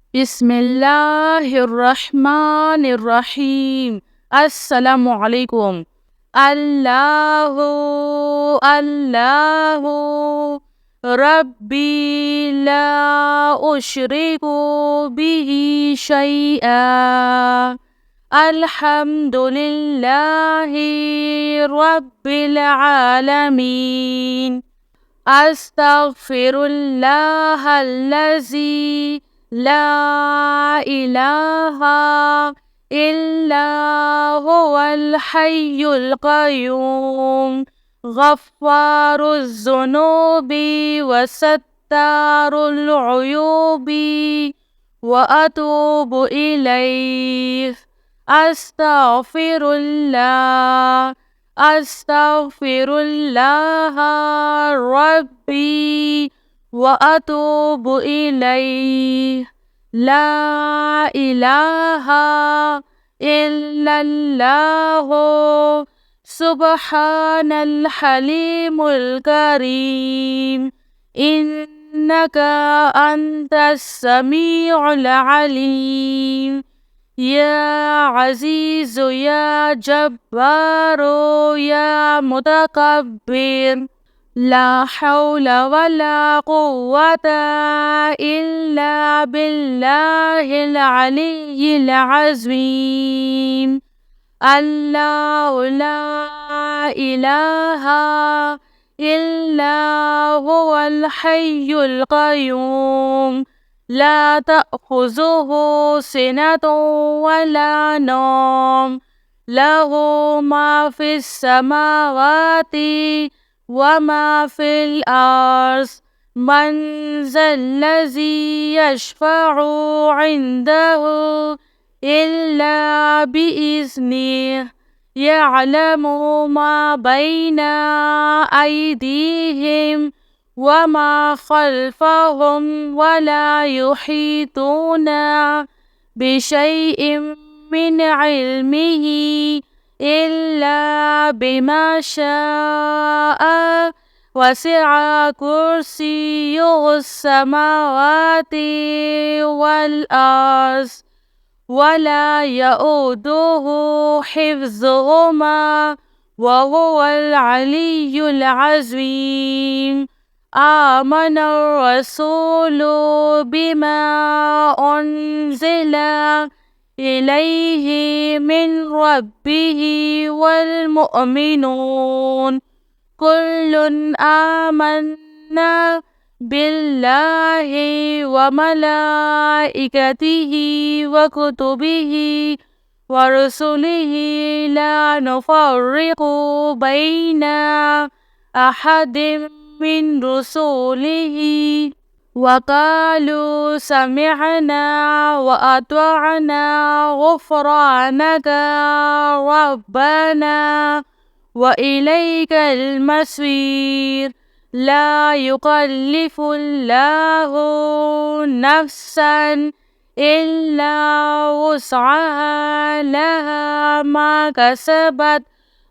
Bismillahirrahmanirrahim. Assalamualaikum. Allahu Allahu Rabbi la usyriku bihi syai'a. Alhamdulillahi Rabbil alamin. Astaghfirullahallazi la ilaha illa huwal hayyul qayyum. Ghaffaruz zunubi wa sattarul uyubi wa atubu ilaih. Astaghfirullah. Astaghfirullah Rabbi wa atubu ilaih. La ilaha illallah. Subhanal halimul karim. Innaka antas sami'ul alim. Ya Azizu ya Jabbaru ya Mutakabbir. La hawla wa la quwwata illa billahil aliyyil azim. Allahu la ilaha illa huwal hayyul qayyum. La ta'khuzuhu sinatun wa la nawm. Lahu ma fis samawati wa ma fil ars. Man zallazi yashfa'u 'indahu illa biiznih. Ya'lamu ma baina aydihim wa ma khalfahum wa la yuhituna bi syai'in min ilmihi illa bima sya'a. Wasi'a kursiyyuhus samawati wal ars wa la ya'uduhu hifzuhuma wa huwal aliyyul azim. Amanar rasulu bima unzila ilaihi min rabbihi wal mu'minun. Kullun amanna billahi wa malaikatihi wa kutubihi wa rusulihi la nufarriqu baina ahadim min rusulihi wa qalu sami'na wa ata'na ghufranaka rabbana wa ilaikal masir. La yukallifullahu nafsan illa wus'aha, laha ma kasabat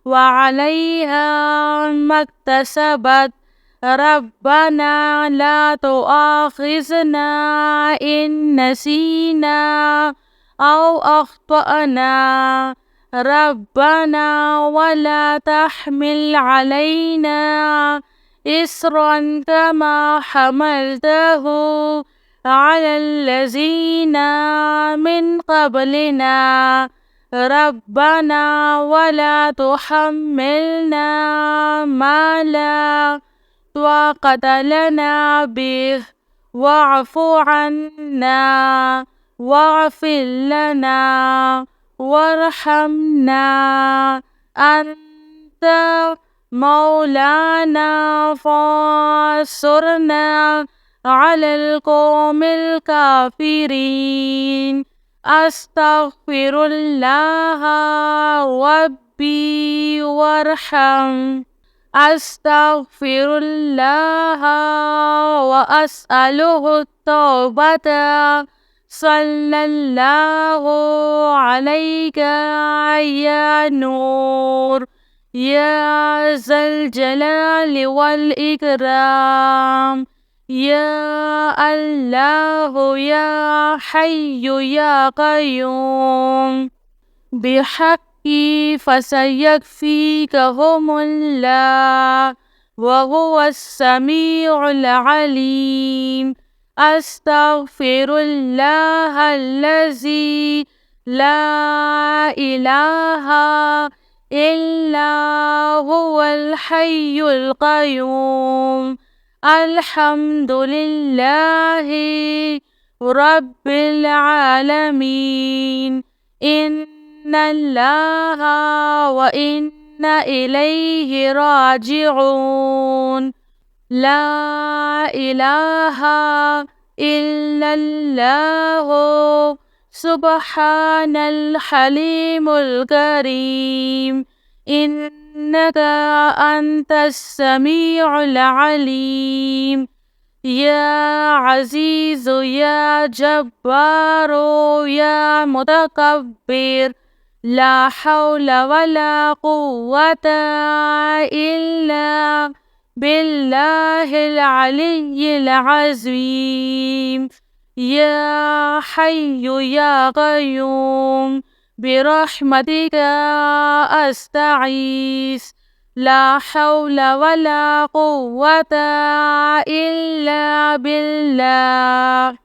wa 'alaiha maktasabat. Rabbana la tu'akhizna in nasina aw akhtana. Rabbana wa la tahmil 'alaina isran kama hamaltahu 'alal ladzina min qablina. Rabbana wa la tuhammilna ma la taqata lana bih wa'fu 'anna waghfir lana warhamna anta maulana fansurna 'alal qaumil kafirin. Astaghfirullah Rabbi warham. Astaghfirullah wa as'aluhu taubata. Sallallahu alayka ya nur ya zal jalali wal ikram. يا الله يا حي يا قيوم بحقي فسيكفيكهم الله وهو السميع العليم. أستغفر الله الذي لا إله إلا هو الحي القيوم. الحمد لله رب العالمين. إن الله وإنا إليه راجعون. لا إله إلا الله سبحان الحليم الكريم. إنك أنت السميع العليم. يا عزيز يا جبار يا متكبر لا حول ولا قوة إلا بالله العلي العظيم. يا حي يا قيوم برحمتك أستعيذ لا حول ولا قوة إلا بالله.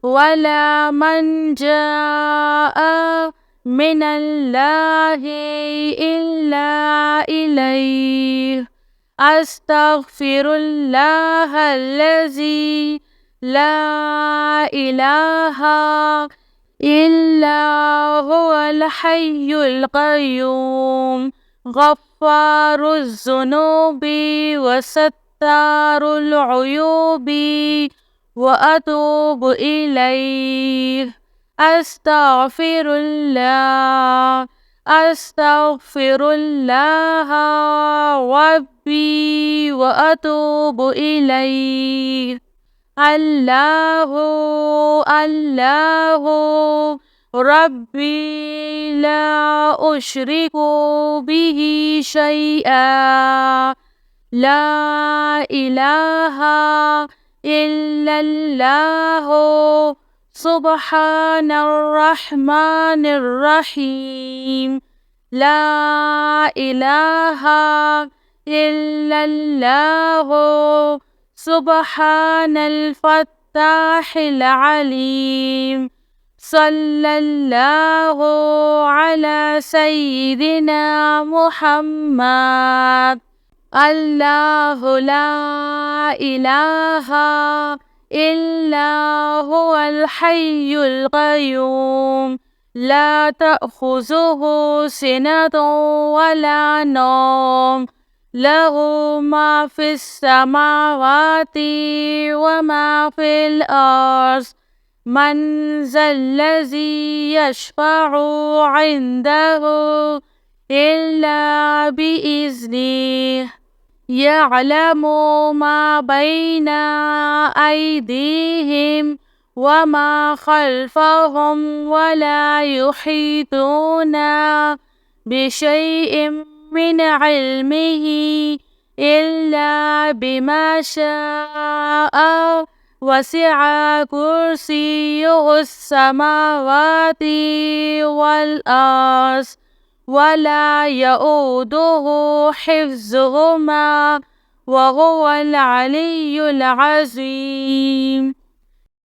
ولا من جاء من الله إلا إليه. أستغفر الله الذي لا إله إلا هو الحي القيوم غفار الذنوب وستار العيوب وأتوب إليه. أستغفر الله أستغفر الله ربي وأتوب إليه. الله الله ربي لا أشرك به شيئا. لا إله إلا الله سبحان الرحمن الرحيم. لا إله إلا الله سبحان الفتاح العليم. صلى الله على سيدنا محمد. الله لا إله إلا هو الحي القيوم لا تأخذه سنة ولا نوم له ما في السماوات وما في الأرض. من ذا الذي يشفع عنده إلا بإذنه. يعلم ما بين أيديهم وما خلفهم ولا يحيطون بشيء من علمه إلا بما شاء. وسع كرسيه السماوات والأرض ولا يؤوده حفظهما وهو العلي العظيم.